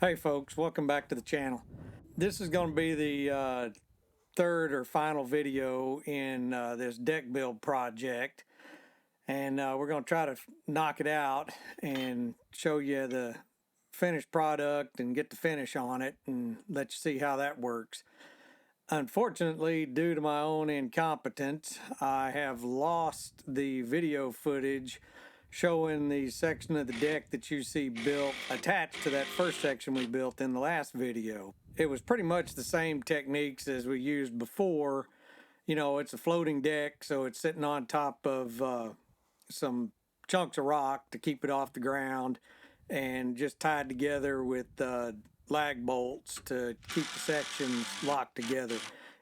Hey folks, welcome back to the channel. This is going to be the third or final video in this deck build project, and we're going to try to knock it out and show you the finished product and get the finish on it and let you see how that works. Unfortunately, due to my own incompetence, I have lost the video footage showing the section of the deck that you see built attached to that first section we built in the last video. It was pretty much the same techniques as we used before. You know, it's a floating deck, so it's sitting on top of some chunks of rock to keep it off the ground and just tied together with lag bolts to keep the sections locked together.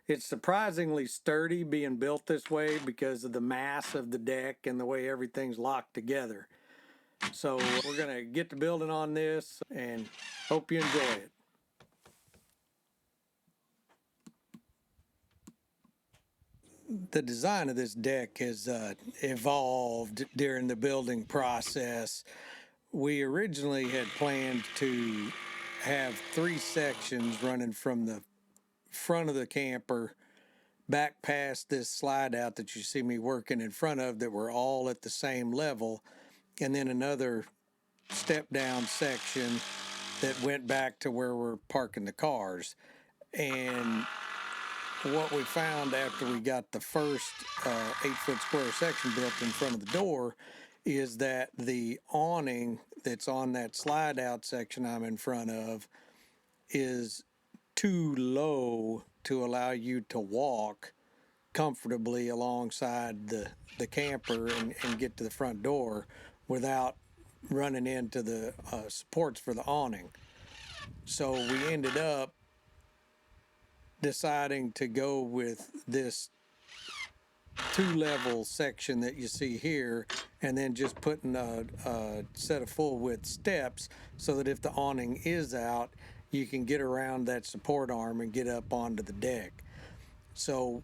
It's surprisingly sturdy being built this way because of the mass of the deck and the way everything's locked together. So we're going to get to building on this and hope you enjoy it. The design of this deck has evolved during the building process. We originally had planned to have three sections running from the front of the camper back past this slide out that you see me working in front of, that were all at the same level, and then another step down section that went back to where we're parking the cars. And what we found after we got the first 8-foot square section built in front of the door is that the awning that's on that slide out section I'm in front of is too low to allow you to walk comfortably alongside the camper and get to the front door without running into the supports for the awning. So we ended up deciding to go with this two-level section that you see here, and then just putting a set of full-width steps so that if the awning is out, you can get around that support arm and get up onto the deck. So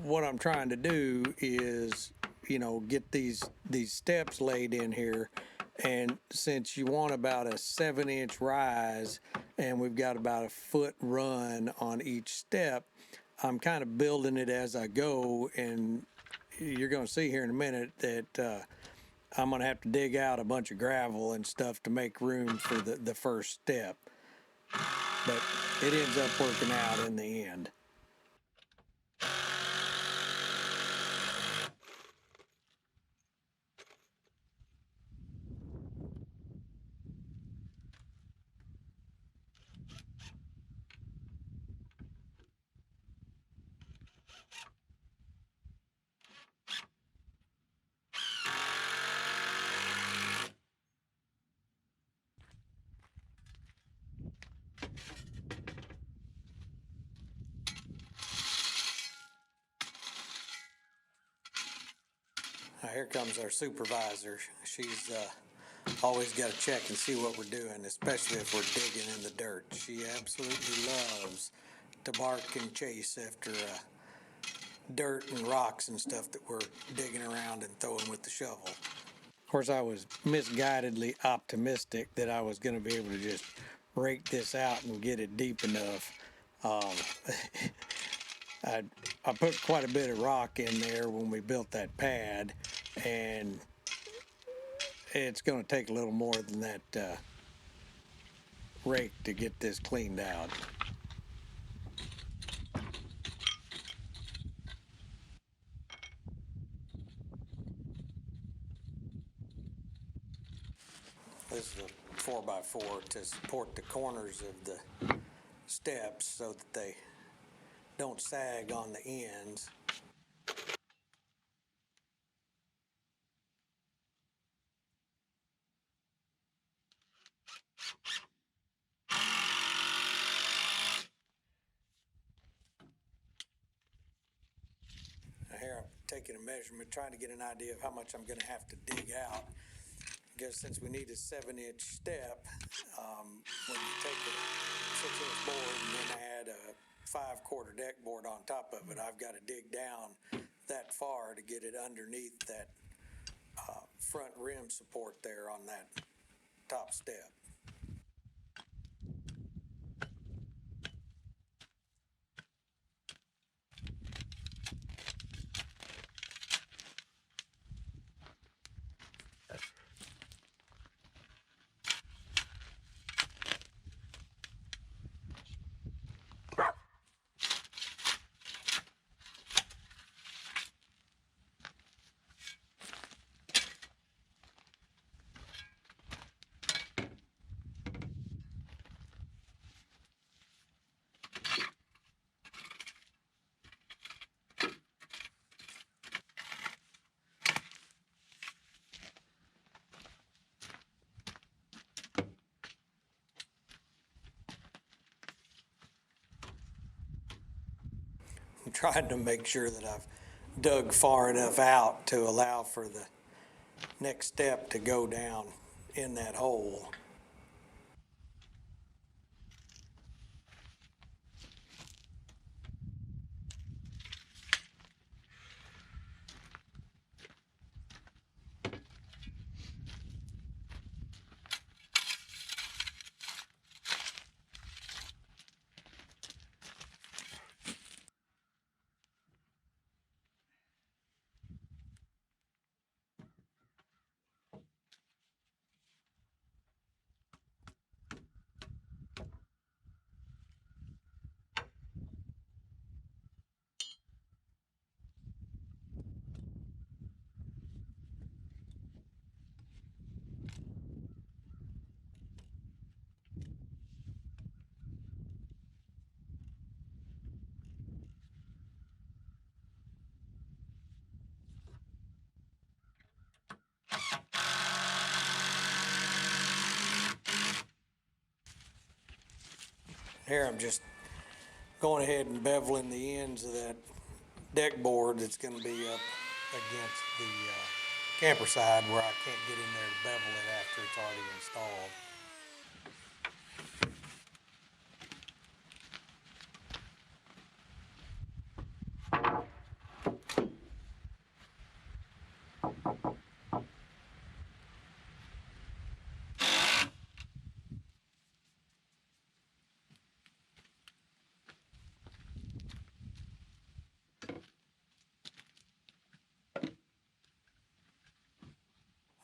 what I'm trying to do is, you know, get these steps laid in here, and since you want about a 7-inch rise and we've got about a foot run on each step, I'm kind of building it as I go, and you're going to see here in a minute that I'm going to have to dig out a bunch of gravel and stuff to make room for the first step. But it ends up working out in the end. Now here comes our supervisor. She's always got to check and see what we're doing, especially if we're digging in the dirt. She absolutely loves to bark and chase after dirt and rocks and stuff that we're digging around and throwing with the shovel. Of course, I was misguidedly optimistic that I was going to be able to just rake this out and get it deep enough. Um, I put quite a bit of rock in there when we built that pad, and it's going to take a little more than that rake to get this cleaned out. This is a 4x4 to support the corners of the steps so that they don't sag on the ends. Here I'm taking a measurement, trying to get an idea of how much I'm going to have to dig out. Because since we need a 7-inch step, when you take a 6-inch board and then add a 5/4 deck board on top of it, I've got to dig down that far to get it underneath that front rim support there on that top step. I'm trying to make sure that I've dug far enough out to allow for the next step to go down in that hole. Here I'm just going ahead and beveling the ends of that deck board that's going to be up against the camper side where I can't get in there to bevel it after it's already installed.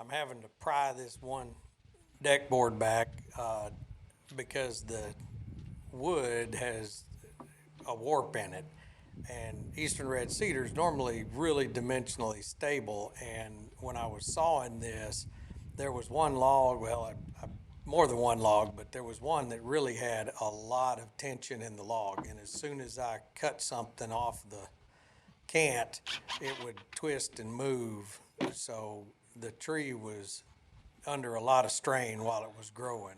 I'm having to pry this one deck board back because the wood has a warp in it. And Eastern Red Cedar is normally really dimensionally stable. And when I was sawing this, there was one log, more than one log, but there was one that really had a lot of tension in the log. And as soon as I cut something off the cant, it would twist and move. So the tree was under a lot of strain while it was growing.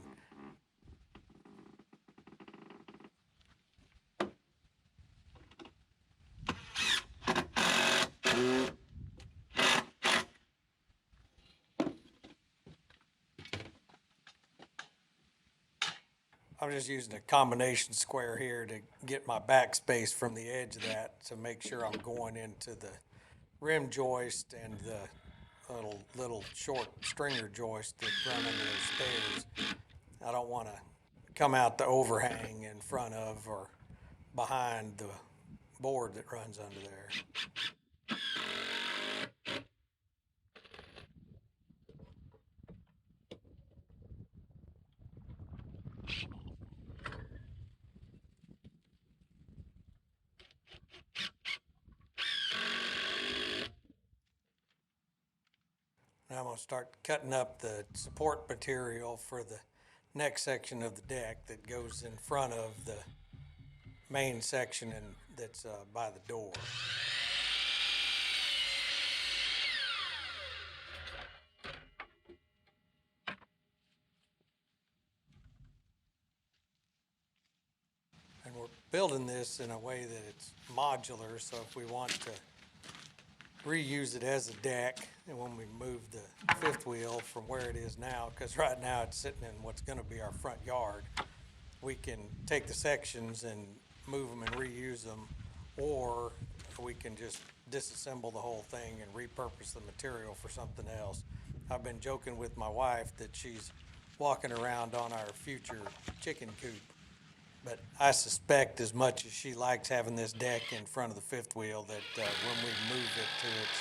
I'm just using a combination square here to get my backspace from the edge of that to make sure I'm going into the rim joist and the little short stringer joist that run under those stairs. I don't want to come out the overhang in front of or behind the board that runs under there. Now I'm going to start cutting up the support material for the next section of the deck that goes in front of the main section and that's by the door. And we're building this in a way that it's modular, so if we want to reuse it as a deck, and when we move the fifth wheel from where it is now, because right now it's sitting in what's going to be our front yard, we can take the sections and move them and reuse them, or we can just disassemble the whole thing and repurpose the material for something else. I've been joking with my wife that she's walking around on our future chicken coop, but I suspect as much as she likes having this deck in front of the fifth wheel that when we move it to its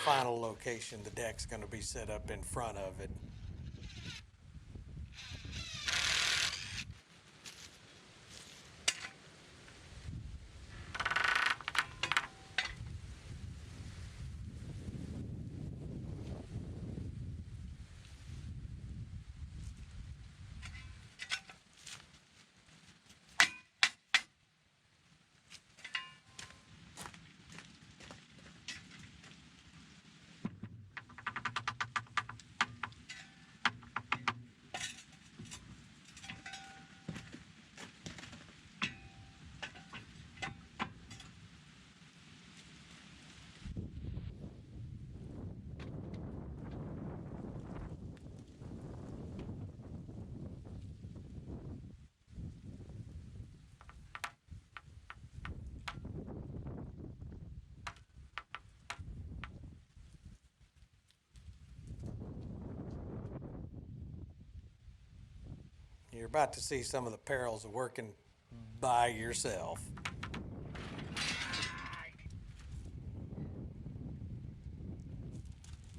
final location, the deck's going to be set up in front of it. You're about to see some of the perils of working by yourself.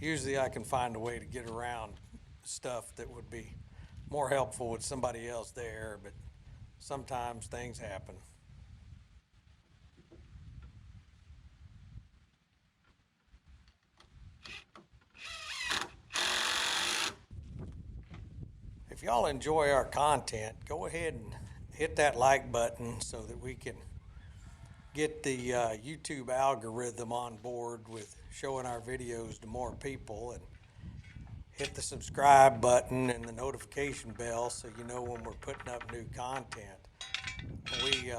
Usually I can find a way to get around stuff that would be more helpful with somebody else there, but sometimes things happen. If y'all enjoy our content, go ahead and hit that like button so that we can get the YouTube algorithm on board with showing our videos to more people, and hit the subscribe button and the notification bell so you know when we're putting up new content. We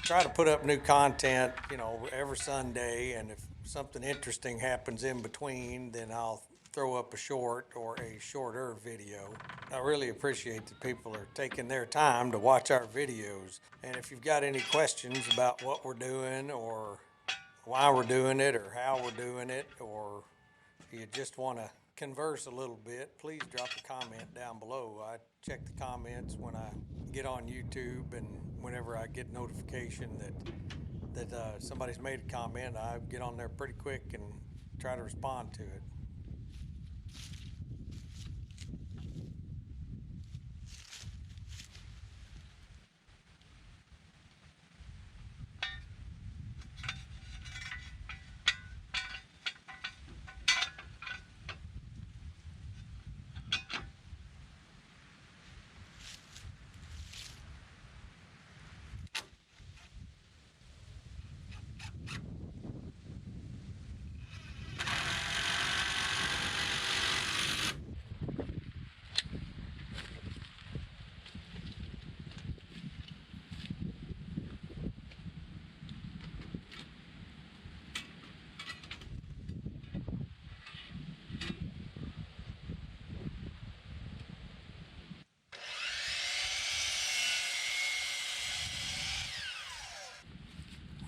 try to put up new content, every Sunday, and if something interesting happens in between, then I'll throw up a short or a shorter video. I really appreciate that people are taking their time to watch our videos. And if you've got any questions about what we're doing, or why we're doing it, or how we're doing it, or you just want to converse a little bit, please drop a comment down below. I check the comments when I get on YouTube, and whenever I get notification that somebody's made a comment, I get on there pretty quick and try to respond to it.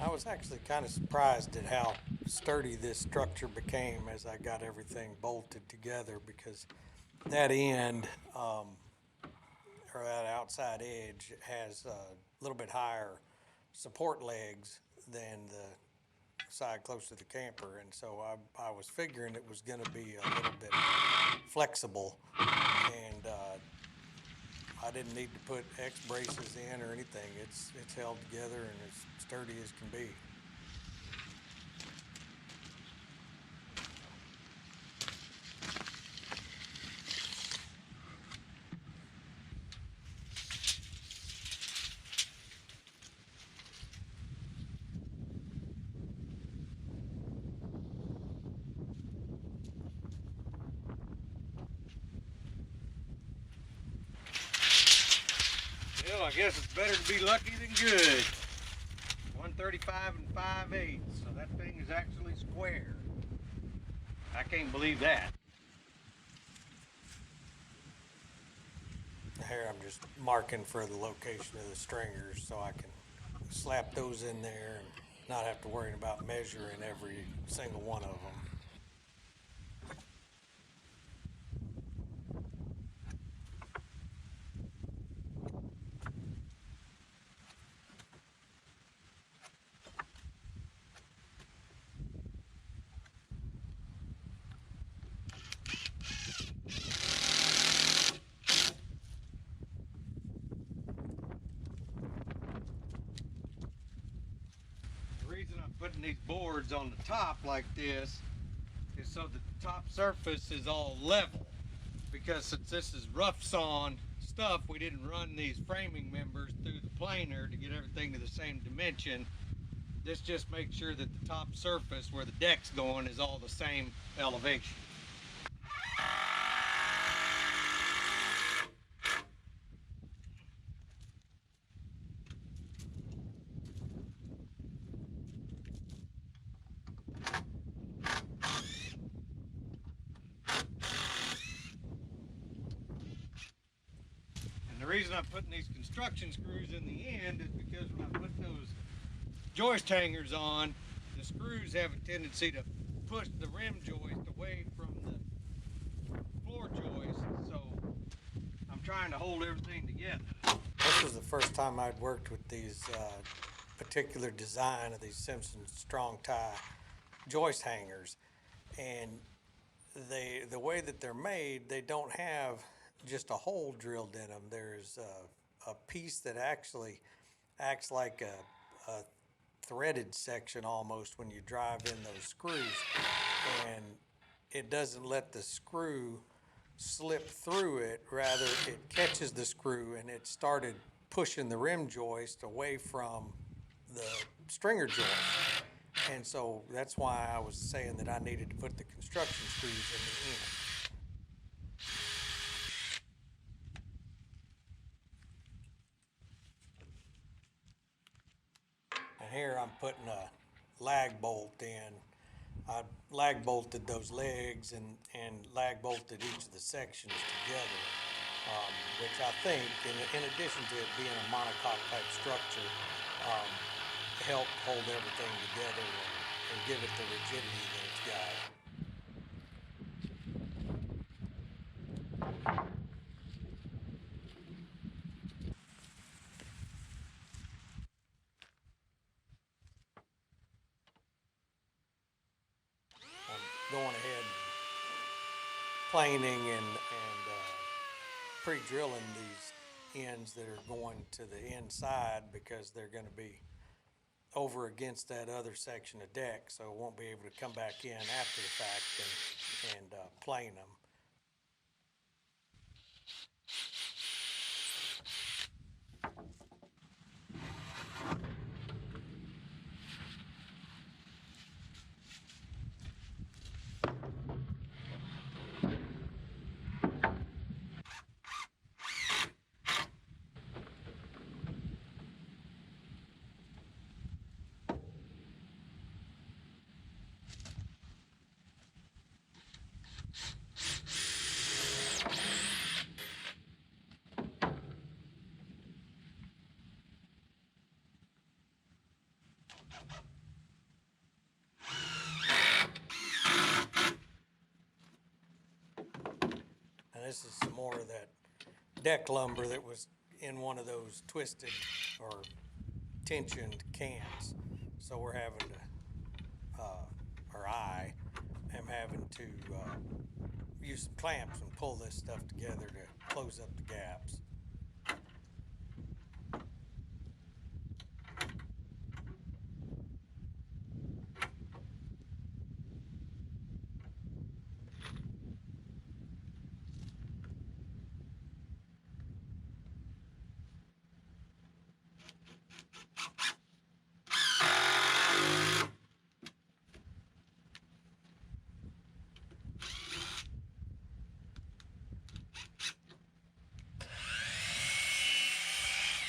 I was actually kind of surprised at how sturdy this structure became as I got everything bolted together, because that end, or that outside edge, has a little bit higher support legs than the side close to the camper, and so I was figuring it was going to be a little bit flexible, and I didn't need to put X braces in or anything. It's held together and as sturdy as can be. Well, I guess it's better to be lucky than good. 135 and 5/8, so that thing is actually square. I can't believe that. Here I'm just marking for the location of the stringers so I can slap those in there and not have to worry about measuring every single one of them. The reason I'm putting these boards on the top like this is so that the top surface is all level, because since this is rough sawn stuff, we didn't run these framing members through the planer to get everything to the same dimension. This just makes sure that the top surface where the deck's going is all the same elevation. And the reason I'm putting these construction screws in the end is because when I put those joist hangers on, the screws have a tendency to push the rim joist away from the floor joist, so I'm trying to hold everything together. This was the first time I'd worked with these particular design of these Simpson strong tie joist hangers, and the way that they're made, they don't have just a hole drilled in them. There's a piece that actually acts like a threaded section almost when you drive in those screws, and it doesn't let the screw slip through it. Rather, it catches the screw, and it started pushing the rim joist away from the stringer joist. And so that's why I was saying that I needed to put the construction screws in the end. And here I'm putting a lag bolt in. I lag bolted those legs and lag bolted each of the sections together, which I think, in addition to it being a monocoque type structure, helped hold everything together and give it the rigidity that it's got. I'm going ahead and planing and pre-drilling these ends that are going to the inside, because they're going to be over against that other section of deck, so it won't be able to come back in after the fact and plane them. And this is some more of that deck lumber that was in one of those twisted or tensioned cans. So we're having to, or I am having to use some clamps and pull this stuff together to close up the gaps.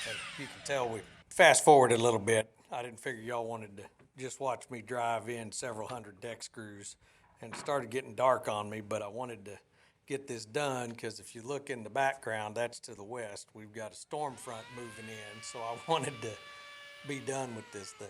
And you can tell we fast forwarded a little bit. I didn't figure y'all wanted to just watch me drive in several hundred deck screws, and it started getting dark on me, but I wanted to get this done because if you look in the background, that's to the west. We've got a storm front moving in, so I wanted to be done with this thing.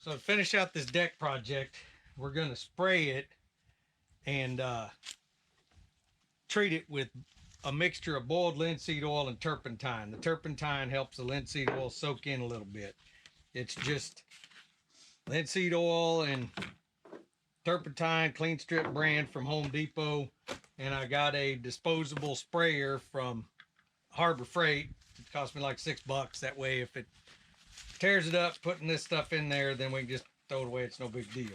So to finish out this deck project, we're going to spray it and treat it with a mixture of boiled linseed oil and turpentine. The turpentine helps the linseed oil soak in a little bit. It's just linseed oil and turpentine, clean strip brand from Home Depot. And I got a disposable sprayer from Harbor Freight. It cost me like $6. That way, if it tears it up, putting this stuff in there, then we can just throw it away. It's no big deal.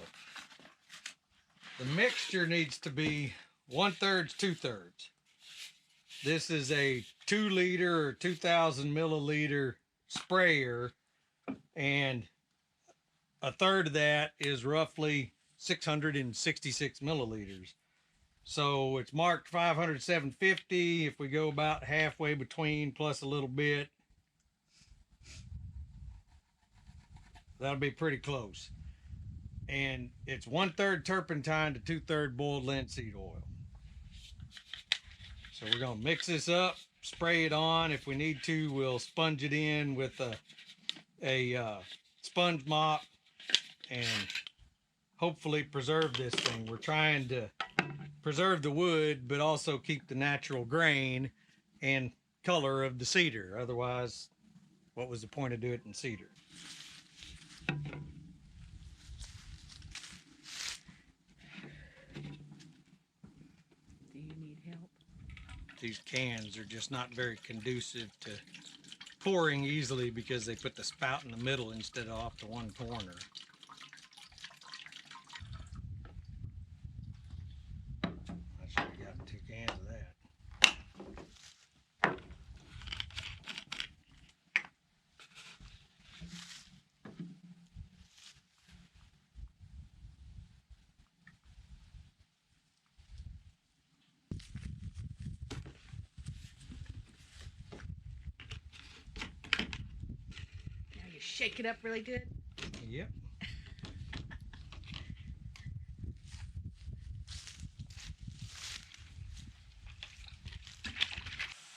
The mixture needs to be 1/3, 2/3. This is a 2 liter or 2,000 milliliter sprayer, and 1/3 of that is roughly 666 milliliters. So it's marked 500, 750. If we go about halfway between plus a little bit, that'll be pretty close. And it's 1/3 turpentine to 2/3 boiled linseed oil. So we're going to mix this up, spray it on. If we need to, we'll sponge it in with a sponge mop and hopefully preserve this thing. We're trying to preserve the wood, but also keep the natural grain and color of the cedar. Otherwise, what was the point of doing it in cedar? These cans are just not very conducive to pouring easily because they put the spout in the middle instead of off to one corner. I should have gotten 2 cans of that. Shake it up really good. Yep.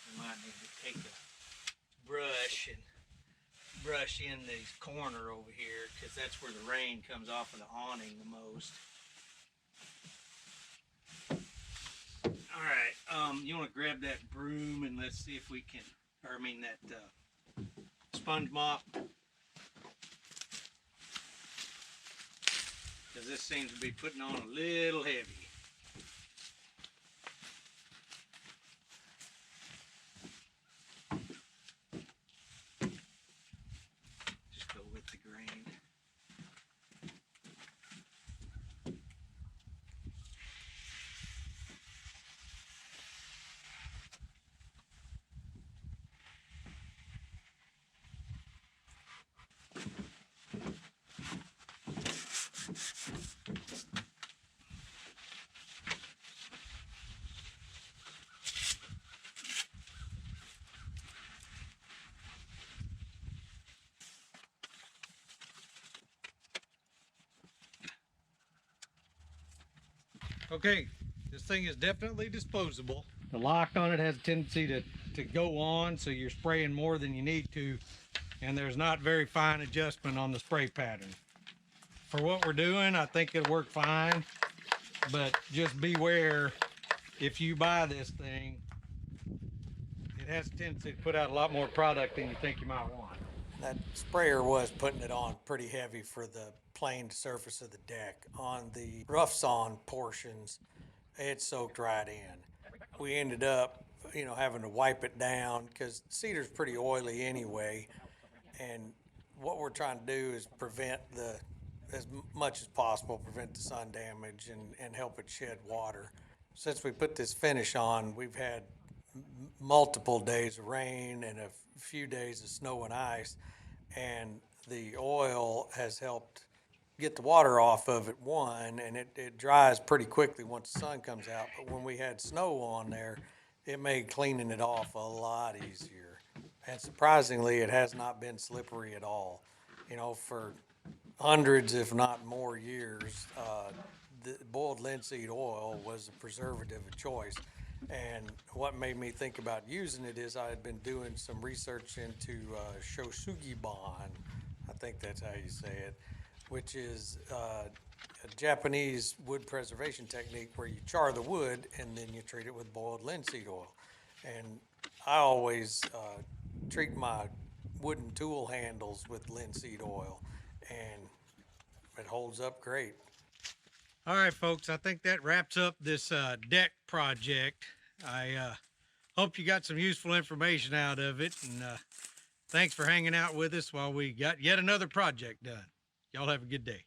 We might need to take a brush and brush in this corner over here because that's where the rain comes off of the awning the most. All right, you want to grab that broom and let's see if we can, or I mean that sponge mop. Because this seems to be putting on a little heavy. Just go with the grain. Okay, this thing is definitely disposable. The lock on it has a tendency to go on, so you're spraying more than you need to, and there's not very fine adjustment on the spray pattern. For what we're doing, I think it'll work fine, but just beware, if you buy this thing, it has a tendency to put out a lot more product than you think you might want. That sprayer was putting it on pretty heavy for the planed surface of the deck. On the rough sawn portions, it soaked right in. We ended up, having to wipe it down because cedar's pretty oily anyway. And what we're trying to do is prevent as much as possible, prevent the sun damage and help it shed water. Since we put this finish on, we've had multiple days of rain and a few days of snow and ice, and the oil has helped get the water off of it, and it dries pretty quickly once the sun comes out. But when we had snow on there, it made cleaning it off a lot easier. And surprisingly, it has not been slippery at all. For hundreds, if not more years, the boiled linseed oil was a preservative of choice. And what made me think about using it is I had been doing some research into shosugi bon, I think that's how you say it, which is a Japanese wood preservation technique where you char the wood and then you treat it with boiled linseed oil. And I always treat my wooden tool handles with linseed oil, and it holds up great. All right, folks, I think that wraps up this deck project. I hope you got some useful information out of it, and thanks for hanging out with us while we got yet another project done. Y'all have a good day.